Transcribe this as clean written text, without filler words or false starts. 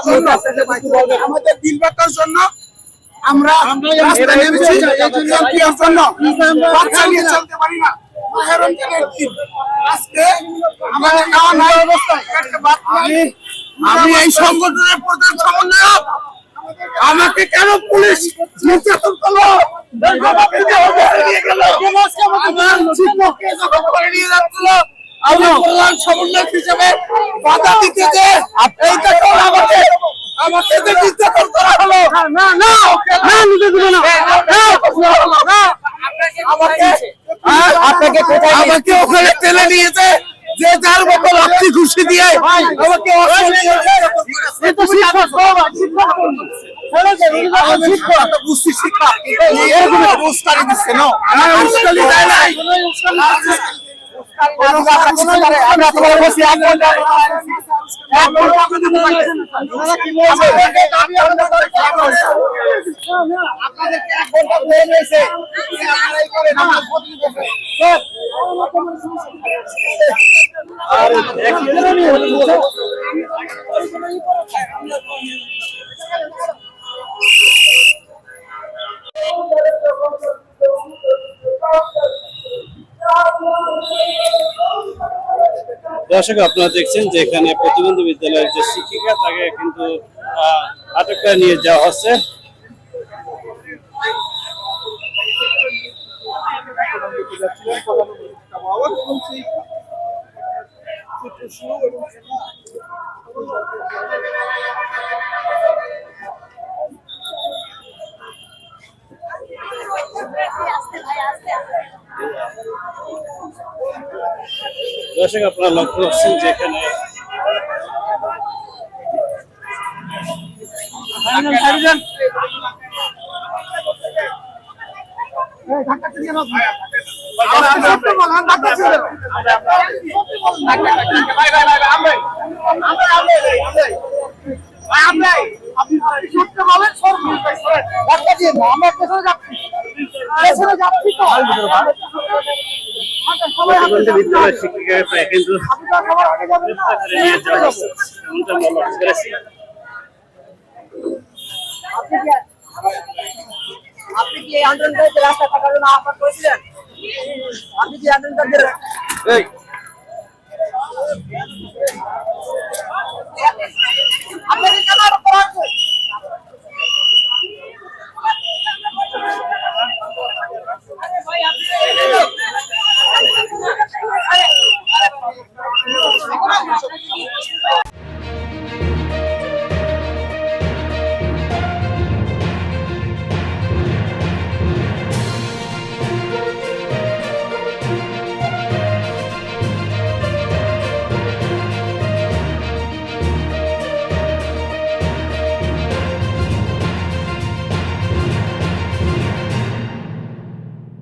জন্য আমাদের বিল বাটার জন্য আমরা রাস্তায় নেমেছি। এই জন্য কি জন্য বাচ্চা নিয়ে চলতে পারি না। আজকে আমাদের খাওয়া নাই অবস্থায় আমি এই সংগঠনের প্রধান সমন্বয়ক। আমাকে কেন পুলিশ নির্যাতন করলো? আমাকে নিয়ে গেল আমার শিক্ষককে যখন করে নিয়ে যাচ্ছিল আমি প্রধান সমন্বয়ক হিসেবে বাধা দিতে যে এইটা তো আমাকে যে নির্যাতন করা হলো। না না না নিতে দিবে না আমাকে ওখানে টেনে নিয়েছে যে যার মতো লাঠি ঘুষি দিয়ে আমাকে দর্শক আপনারা দেখছেন যে এখানে প্রতিবন্ধী বিদ্যালয়ের যে শিক্ষিকা তাকে কিন্তু আটক করে নিয়ে যাওয়া হচ্ছে। দর্শক আপনারা লক্ষ্য করছেন যে এখানে প্রতিবন্ধী বিদ্যালয়ের শিক্ষিকাকে প্রায় কিন্তু নিয়ে যাওয়া হচ্ছে এমনটা আমরা লক্ষ্য করেছি। আপনি কি এই আন্দোলনকারীকে রাস্তা থাকার জন্য আহ্বান করেছিলেন? আপনি কি আন্দোলনকারীদের আপনাকে কেন আটক করা হচ্ছে?